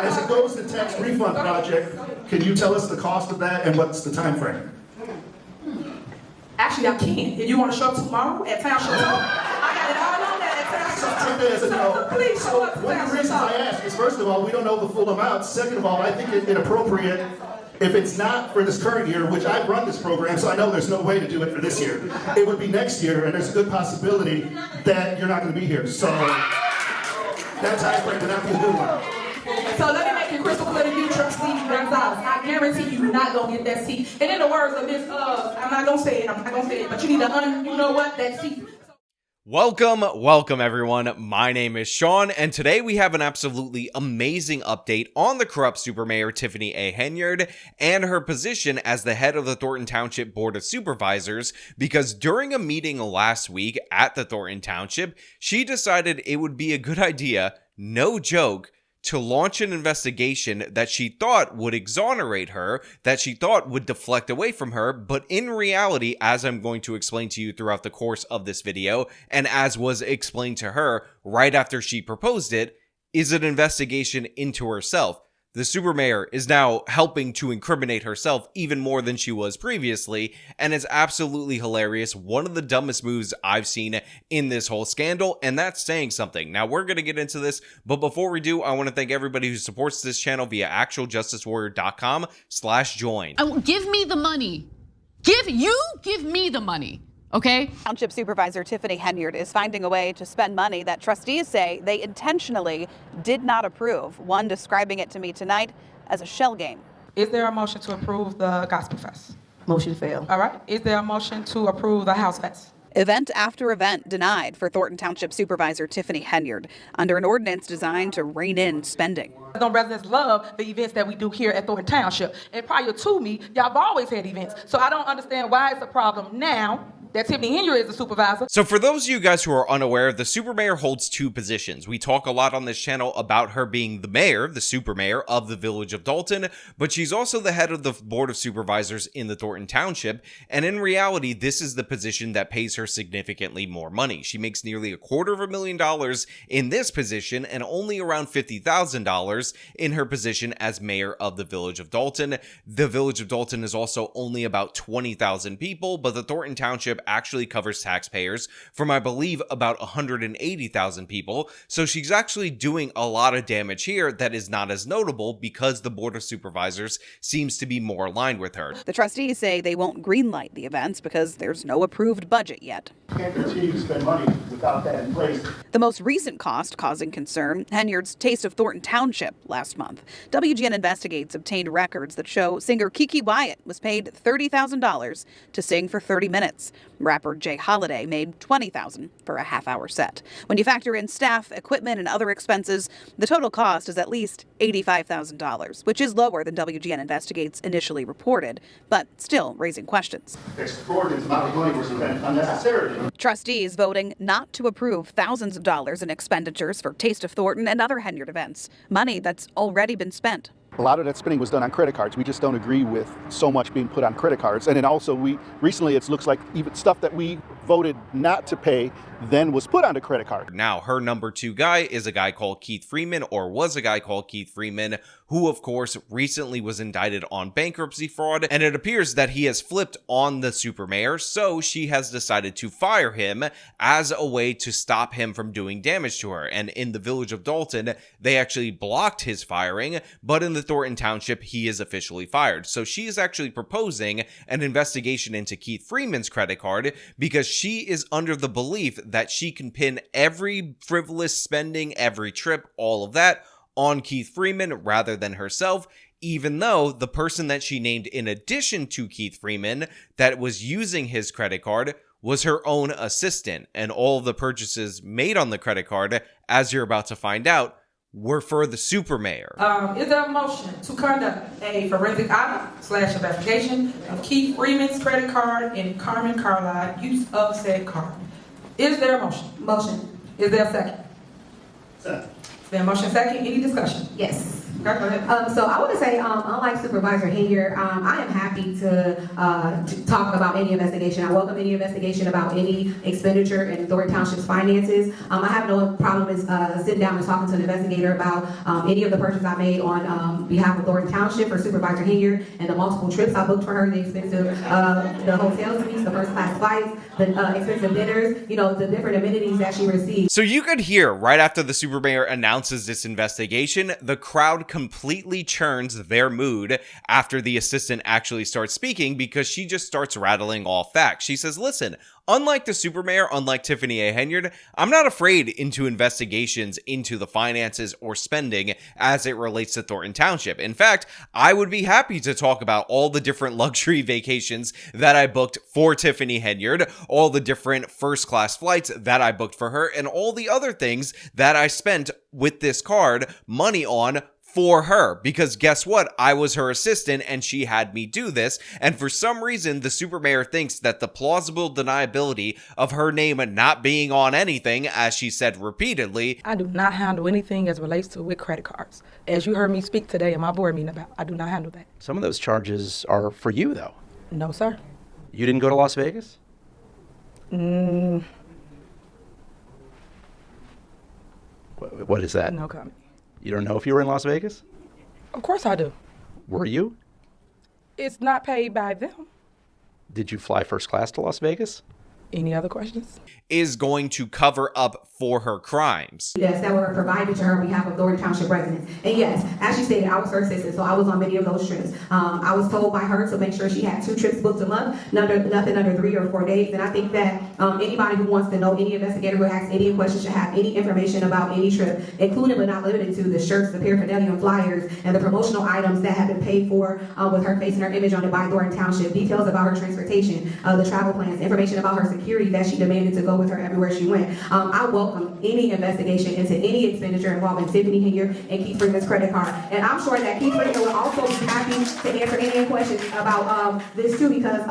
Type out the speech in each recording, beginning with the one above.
As it goes to tax refund project, can you tell us the cost of that and what's the time frame? Actually, I can. If you want to show up tomorrow at Township Talk, I got it all on that at Township Talk. So please show up to One of the Township reasons Talk. I ask is, first of all, we don't know the full amount. Second of all, I think it's inappropriate if it's not for this current year, which I've run this program, so I know there's no way to do it for this year. It would be next year, and there's a good possibility that you're not going to be here. So that time frame would not be a good one. So let me make it crystal clear to you, Trustee Gonzalez. I guarantee you're not going to get that seat. And in the words of Miss, I'm not going to say it, but you need to that seat. Welcome everyone. My name is Sean, and today we have an absolutely amazing update on the corrupt Supermayor Tiffany A. Henyard and her position as the head of the Thorton Township Board of Supervisors, because during a meeting last week at the Thorton Township, she decided it would be a good idea, no joke, to launch an investigation that she thought would exonerate her, that she thought would deflect away from her, but in reality, as I'm going to explain to you throughout the course of this video, and as was explained to her right after she proposed it, is an investigation into herself. The Supermayor is now helping to incriminate herself even more than she was previously, and it's absolutely hilarious. One of the dumbest moves I've seen in this whole scandal, and that's saying something. Now, we're going to get into this, but before we do, I want to thank everybody who supports this channel via actualjusticewarrior.com/join. Give me the money. Give me the money. Okay? Township Supervisor Tiffany Henyard is finding a way to spend money that trustees say they intentionally did not approve, one describing it to me tonight as a shell game. Is there a motion to approve the Gospel Fest? Motion failed. All right. Is there a motion to approve the House Fest? Event after event denied for Thornton Township Supervisor Tiffany Henyard under an ordinance designed to rein in spending. Residents love the events that we do here at Thornton Township. And prior to me, y'all have always had events. So I don't understand why it's a problem now that Tiffany Henyard is the supervisor. So for those of you guys who are unaware, the Supermayor holds two positions. We talk a lot on this channel about her being the mayor, the Supermayor of the village of Dolton, but she's also the head of the Board of Supervisors in the Thornton Township, and in reality, this is the position that pays her significantly more money. She makes nearly $250,000 in this position and only around $50,000 in her position as mayor of the village of Dolton. The village of Dolton is also only about 20,000 people, but the Thornton Township actually covers taxpayers from, I believe, about 180,000 people. So she's actually doing a lot of damage here that is not as notable because the Board of Supervisors seems to be more aligned with her. The trustees say they won't greenlight the events because there's no approved budget yet. Can't continue to spend money without that in place. The most recent cost causing concern, Henyard's Taste of Thornton Township last month. WGN Investigates obtained records that show singer Kiki Wyatt was paid $30,000 to sing for 30 minutes. Rapper Jay Holiday made $20,000 for a half-hour set. When you factor in staff, equipment, and other expenses, the total cost is at least $85,000, which is lower than WGN Investigates initially reported, but still raising questions. Extraordinary amount of money was spent unnecessarily. Trustees voting not to approve thousands of dollars in expenditures for Taste of Thornton and other Henyard events, money that's already been spent. A lot of that spending was done on credit cards. We just don't agree with so much being put on credit cards. And then also recently it looks like even stuff that we voted not to pay then was put on the credit card. Now, her number two guy is a guy called Keith Freeman, or was a guy called Keith Freeman, who of course recently was indicted on bankruptcy fraud, and it appears that he has flipped on the Supermayor, so she has decided to fire him as a way to stop him from doing damage to her. And in the village of Dolton, they actually blocked his firing, but in the Thornton Township, he is officially fired. So she is actually proposing an investigation into Keith Freeman's credit card because she is under the belief that she can pin every frivolous spending, every trip, all of that on Keith Freeman rather than herself, even though the person that she named in addition to Keith Freeman that was using his credit card was her own assistant, and all of the purchases made on the credit card, as you're about to find out, were for the Supermayor. Is there a motion to conduct a forensic audit/investigation of Keith Freeman's credit card and Carmen Carlisle use of said card? Is there a motion? Motion. Is there a second? Second. Is there a motion second? Any discussion? Yes. Okay, go ahead. So I want to say, unlike Supervisor Hilliard, I am happy to talk about any investigation. I welcome any investigation about any expenditure in Thornton Township's finances. I have no problem with sitting down and talking to an investigator about any of the purchases I made on behalf of Thornton Township for Supervisor Hilliard and the multiple trips I booked for her, the expensive, the hotel suites, the first class flights, the expensive dinners, the different amenities that she received. So you could hear right after the super mayor announces this investigation, the crowd completely churns their mood after the assistant actually starts speaking, because she just starts rattling off facts. She says, listen, unlike the super mayor, unlike Tiffany A. Henyard, I'm not afraid into investigations into the finances or spending as it relates to Thornton Township. In fact, I would be happy to talk about all the different luxury vacations that I booked for Tiffany Henyard, all the different first class flights that I booked for her, and all the other things that I spent with this card money on for her, because guess what? I was her assistant and she had me do this. And for some reason, the super mayor thinks that the plausible deniability of her name not being on anything, as she said repeatedly, I do not handle anything as relates to with credit cards. As you heard me speak today in my board meeting about, I do not handle that. Some of those charges are for you, though. No, sir. You didn't go to Las Vegas? What is that? No comment. You don't know if you were in Las Vegas? Of course I do. Were you? It's not paid by them. Did you fly first class to Las Vegas? Any other questions? is going to cover up for her crimes. Yes, that were provided to her on behalf of Thornton Township residents. And yes, as she stated, I was her assistant, so I was on many of those trips. I was told by her to make sure she had 2 trips booked a month, nothing under 3 or 4 days. And I think that anybody who wants to know, any investigator who asks any questions should have any information about any trip, including but not limited to the shirts, the paraphernalia and flyers, and the promotional items that have been paid for with her face and her image on it by Thornton Township, details about her transportation, the travel plans, information about her security that she demanded to go with her everywhere she went. I welcome any investigation into any expenditure involving Tiffany Hilliard and Keith Freeman's credit card. And I'm sure that Keith Freeman will also be happy to answer any questions about this too, because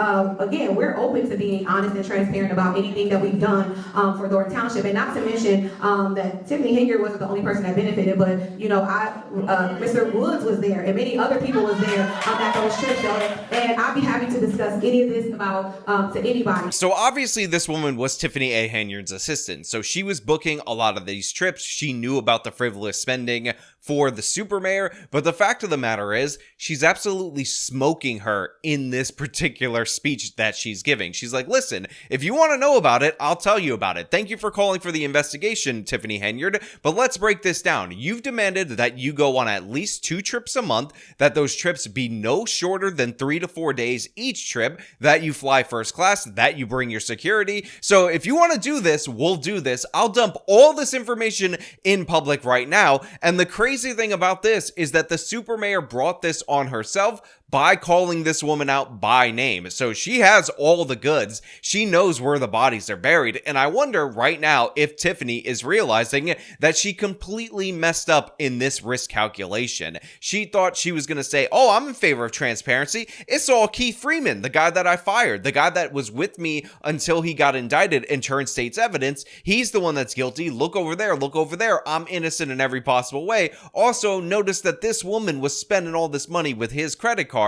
again, we're open to being honest and transparent about anything that we've done for Thornton Township. And not to mention that Tiffany Hilliard wasn't the only person that benefited, but you know, Mr. Woods was there and many other people was there at those trips, and I'd be happy to discuss any of this about to anybody. So obviously this woman was Tiffany A. Henyard's assistant, so she was booking a lot of these trips. She knew about the frivolous spending for the super mayor, but the fact of the matter is she's absolutely smoking her in this particular speech that she's giving. She's like, listen, if you want to know about it, I'll tell you about it. Thank you for calling for the investigation, Tiffany Henyard, but let's break this down. You've demanded that you go on at least 2 trips a month, that those trips be no shorter than 3 to 4 days each trip, that you fly first class, that you bring your security. So if you want to do this, we'll do this. I'll dump all this information in public right now. And the crazy thing about this is that the super mayor brought this on herself by calling this woman out by name. So she has all the goods. She knows where the bodies are buried. And I wonder right now if Tiffany is realizing that she completely messed up in this risk calculation. She thought she was going to say, oh, I'm in favor of transparency. It's all Keith Freeman, the guy that I fired, the guy that was with me until he got indicted and turned state's evidence. He's the one that's guilty. Look over there. Look over there. I'm innocent in every possible way. Also, notice that this woman was spending all this money with his credit card,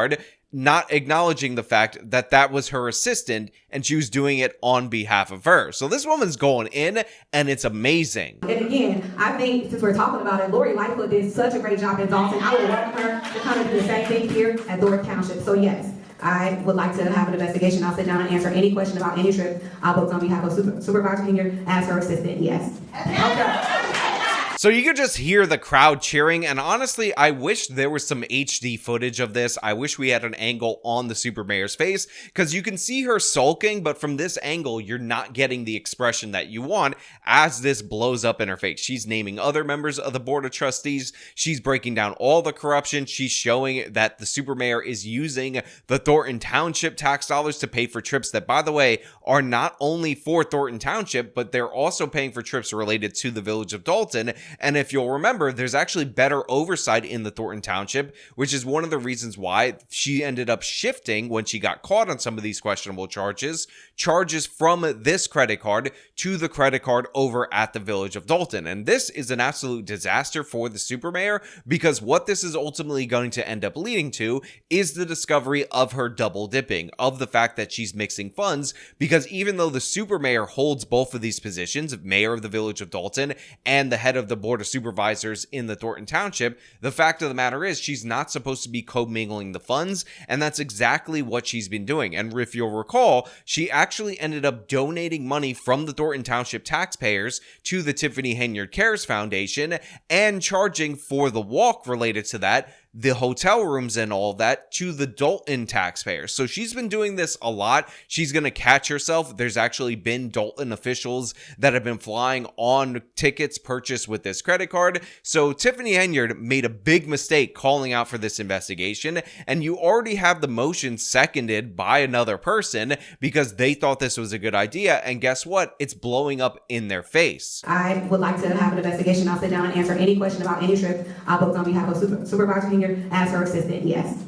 not acknowledging the fact that that was her assistant and she was doing it on behalf of her. So this woman's going in and it's amazing. And again, I think since we're talking about it, Lori Lightfoot did such a great job in Dolton. I would welcome her to kind of do the same thing here at Thornton Township. So yes, I would like to have an investigation. I'll sit down and answer any question about any trip I booked on behalf of Supervisor Hilliard as her assistant. Yes. Okay. So you could just hear the crowd cheering, and honestly, I wish there was some HD footage of this. I wish we had an angle on the super mayor's face, because you can see her sulking, but from this angle, you're not getting the expression that you want as this blows up in her face. She's naming other members of the board of trustees. She's breaking down all the corruption. She's showing that the super mayor is using the Thornton Township tax dollars to pay for trips that, by the way, are not only for Thornton Township, but they're also paying for trips related to the village of Dolton. And if you'll remember, there's actually better oversight in the Thornton Township, which is one of the reasons why she ended up shifting when she got caught on some of these questionable charges from this credit card to the credit card over at the Village of Dolton. And this is an absolute disaster for the super mayor, because what this is ultimately going to end up leading to is the discovery of her double dipping, of the fact that she's mixing funds, because even though the super mayor holds both of these positions, mayor of the Village of Dolton and the head of the board of supervisors in the Thornton Township, the fact of the matter is she's not supposed to be commingling the funds, and that's exactly what she's been doing. And if you'll recall, she actually ended up donating money from the Thornton Township taxpayers to the Tiffany Henyard Cares Foundation and charging for the walk related to that, the hotel rooms and all of that, to the Dolton taxpayers. So she's been doing this a lot. She's going to catch herself. There's actually been Dolton officials that have been flying on tickets purchased with this credit card. So Tiffany Henyard made a big mistake calling out for this investigation, and you already have the motion seconded by another person because they thought this was a good idea, and guess what? It's blowing up in their face. I would like to have an investigation. I'll sit down and answer any question about any trips I booked on behalf of Supervisor Henyard as her assistant, yes.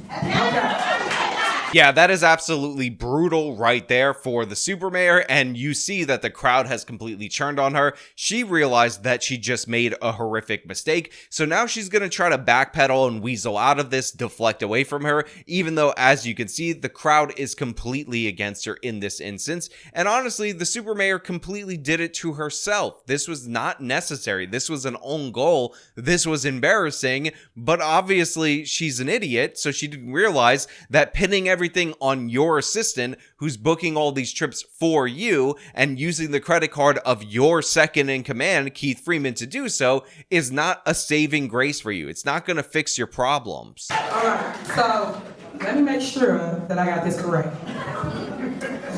Yeah, that is absolutely brutal right there for the super mayor, and you see that the crowd has completely turned on her. She realized that she just made a horrific mistake, so now she's going to try to backpedal and weasel out of this, deflect away from her, even though, as you can see, the crowd is completely against her in this instance. And honestly, the super mayor completely did it to herself. This was not necessary. This was an own goal. This was embarrassing, but obviously she's an idiot, so she didn't realize that pinning everything on your assistant who's booking all these trips for you and using the credit card of your second in command, Keith Freeman, to do so is not a saving grace for you. It's not going to fix your problems. All right, so let me make sure that I got this correct.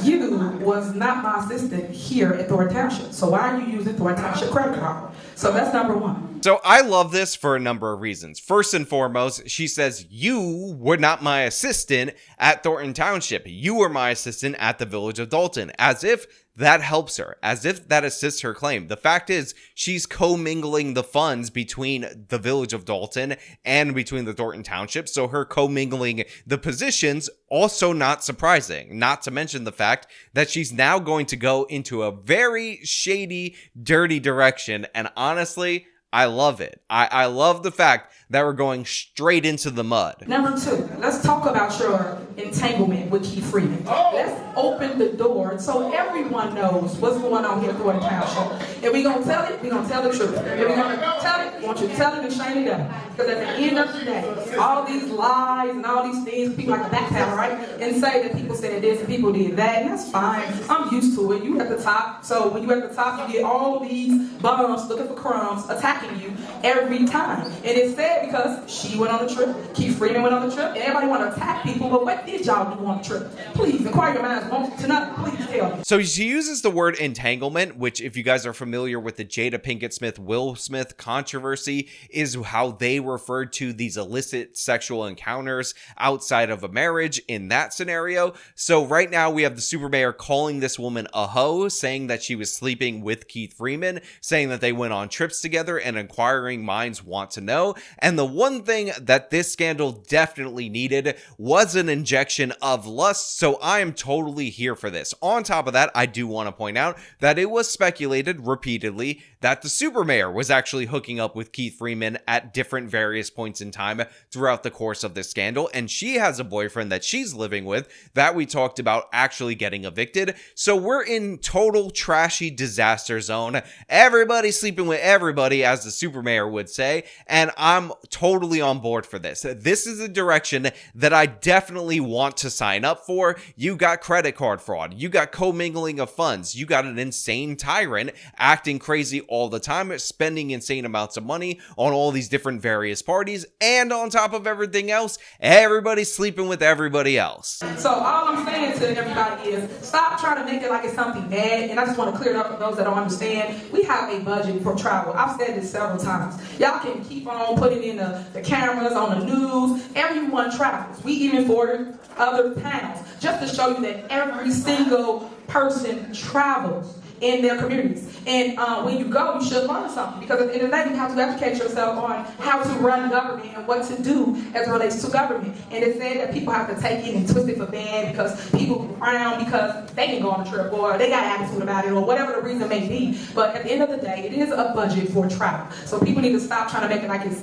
You was not my assistant here at Thornton Township, so why are you using Thornton Township credit card? So that's number one. So I love this for a number of reasons. First and foremost, she says, you were not my assistant at Thornton Township. You were my assistant at the Village of Dolton, as if that helps her, as if that assists her claim. The fact is, she's commingling the funds between the Village of Dolton and between the Thornton Township, so her commingling the positions, also not surprising. Not to mention the fact that she's now going to go into a very shady, dirty direction, and honestly, I love it. I love the fact that we're going straight into the mud. Number two, let's talk about your entanglement with Keith Freeman. Let's open the door so everyone knows what's going on here at Thornton Township. If we're going to tell it, we're going to tell the truth. If we're going to tell it, we want you to tell it and shame it down. Because at the end of the day, all these lies and all these things, people like to backpedal, right? And say that people said this and people did that, and that's fine. I'm used to it. You at the top. So when you at the top, you get all these bums looking for crumbs, attacking you every time. And it's sad because she went on the trip, Keith Freeman went on the trip, and everybody want to attack people, but what did y'all do on the trip? Please, inquire your minds tonight, please tell me. So she uses the word entanglement, which if you guys are familiar with the Jada Pinkett Smith, Will Smith controversy, is how they referred to these illicit sexual encounters outside of a marriage in that scenario. So right now we have the super mayor calling this woman a hoe, saying that she was sleeping with Keith Freeman, saying that they went on trips together, and inquiring minds want to know. And the one thing that this scandal definitely needed was an injection of lust, so I am totally here for this. On top of that, I do want to point out that it was speculated repeatedly that the super mayor was actually hooking up with Keith Freeman at different various points in time throughout the course of this scandal, and she has a boyfriend that she's living with that we talked about actually getting evicted. So we're in total trashy disaster zone. Everybody sleeping with everybody, as the super mayor would say, and I'm totally on board for this. This is a direction that I definitely want to sign up for. You got credit card fraud, you got commingling of funds, you got an insane tyrant acting crazy all the time, spending insane amounts of money on all these different various parties, and on top of everything else, everybody's sleeping with everybody else. So all I'm saying to everybody is stop trying to make it like it's something bad, and I just want to clear it up for those that don't understand. We have a budget for travel. I've said this several times. Y'all can keep on putting in the cameras on the news. Everyone travels. We even forward other towns just to show you that every single person travels. in their communities. And when you go, you should learn something, because at the end of the day, you have to educate yourself on how to run government and what to do as it relates to government. And it's said that people have to take it and twist it for bad because people frown because they didn't go on a trip or they got attitude about it or whatever the reason may be. But at the end of the day, it is a budget for travel. So people need to stop trying to make it like it's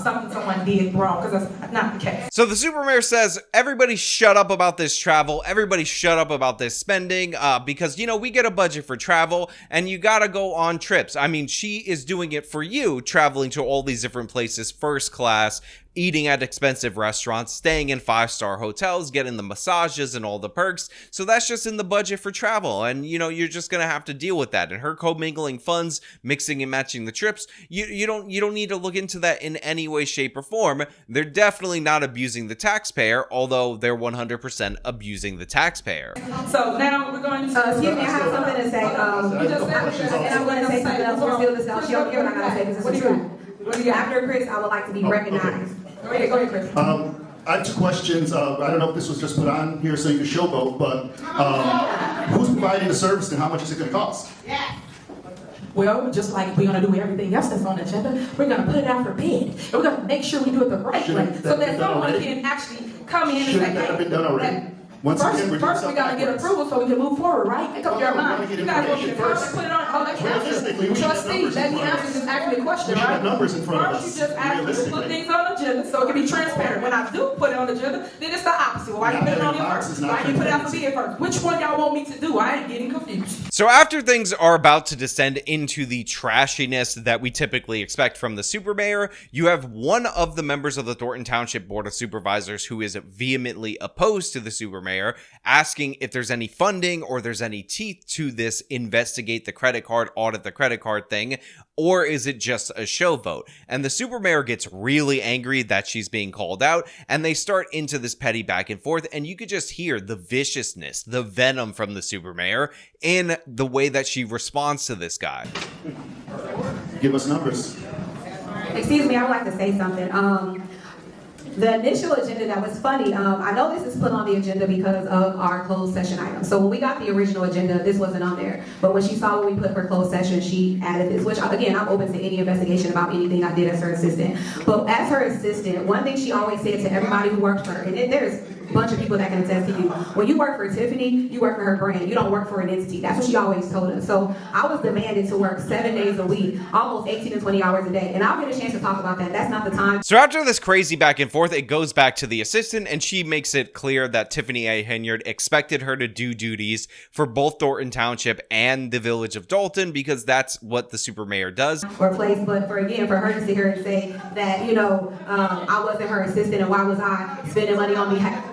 something someone did wrong, because that's not the case. So the super mayor says, everybody shut up about this travel. Everybody shut up about this spending because, you know, we get a budget for travel and you got to go on trips. I mean, she is doing it for you, traveling to all these different places, first class, eating at expensive restaurants, staying in 5-star hotels, getting the massages and all the perks. So that's just in the budget for travel. And, you know, you're just going to have to deal with that. And her commingling funds, mixing and matching the trips, you don't need to look into that in any way, shape, or form. They're definitely not abusing the taxpayer, although they're 100% abusing the taxpayer. So now we're going to... Excuse me, I have something to say. And I'm going to say something else. We'll fill this out. She don't care what I got to say because it's true. After Chris, I would like to be recognized. Go ahead, Chris. I have two questions. I don't know if this was just put on here so you can showboat, but who's providing the service and how much is it going to cost? Well, just like we're going to do everything else that's on the agenda, we're going to put it out for bid. And we're going to make sure we do it the right way, so that someone can actually come in and say, Shouldn't that have been done already? First, we got to get approval so we can move forward, right? Make up your mind. You guys want me to first put it on? Oh, let me Realistically, we should have Trustee, numbers let in me front of answer us. this actually question, We should right? have numbers in front of First, us. you just ask me to put Realistically. things on the agenda so it can be transparent. When I do put it on the agenda, then it's the opposite. Why you put it on here first? Why you put it out for bid first? Which one y'all want me to do? I ain't getting confused. So after things are about to descend into the trashiness that we typically expect from the super mayor, you have one of the members of the Thornton Township Board of Supervisors who is vehemently opposed to the super mayor, asking if there's any funding or there's any teeth to this investigate the credit card, audit the credit card thing, or is it just a show vote? And the super mayor gets really angry that she's being called out, and they start into this petty back and forth, and you could just hear the viciousness, the venom from the super mayor in the way that she responds to this guy. Give us numbers. Excuse me, I would like to say something. The initial agenda, that was funny. I know this is put on the agenda because of our closed session item. So when we got the original agenda, this wasn't on there. But when she saw what we put for closed session, she added this, which again, I'm open to any investigation about anything I did as her assistant. But as her assistant, one thing she always said to everybody who worked for her, and there's a bunch of people that can attest to you, when you work for Tiffany, you work for her brand. You don't work for an entity. That's what she always told us. So I was demanded to work 7 days a week, almost 18 to 20 hours a day. And I'll get a chance to talk about that. That's not the time. So after this crazy back and forth, it goes back to the assistant, and she makes it clear that Tiffany A. Henyard expected her to do duties for both Thornton Township and the village of Dolton, because that's what the super mayor does. Or place, but for her to sit here and say that, I wasn't her assistant and why was I spending money on behalf?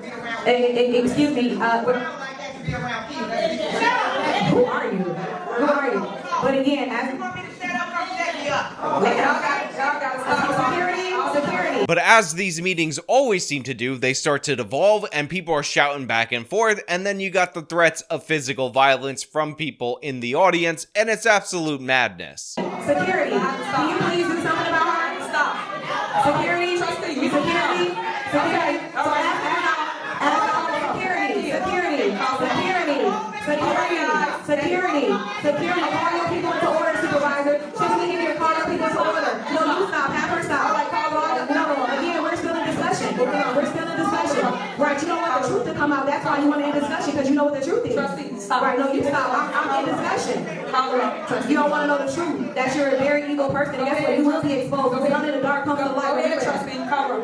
Excuse me, who are you? Who are you? But again, security. But as these meetings always seem to do, they start to devolve and people are shouting back and forth, and then you got the threats of physical violence from people in the audience, and it's absolute madness. Security, can you please do something about her? Stop. Security, security. Security, call your people into order, supervisor. Tiffany, if you're calling your people into order. No, you stop, have her stop. No, again, we're still in discussion. We're still in discussion. Right, you don't want the truth to come out. That's why you want to end discussion, because you know what the truth is. Trustee, stop. Right, no, you stop. I'm in discussion. You don't want to know the truth. That you're a very evil person, and guess what? You will be exposed. We're in the dark, comes the light.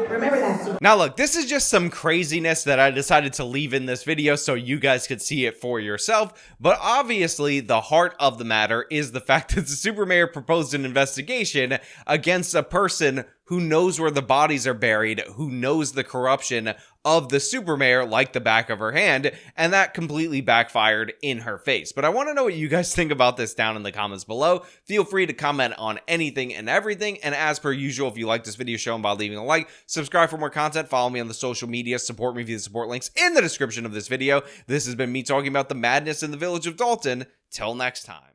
Remember that. Now look, this is just some craziness that I decided to leave in this video so you guys could see it for yourself, but obviously the heart of the matter is the fact that the super mayor proposed an investigation against a person who knows where the bodies are buried, who knows the corruption of the super mayor like the back of her hand, and that completely backfired in her face. But I want to know what you guys think about this down in the comments below. Feel free to comment on anything and everything, and as per usual, if you like this video, show them by leaving a like, subscribe for more content, follow me on the social media, support me via the support links in the description of this video. This has been me talking about the madness in the village of Dolton. Till next time.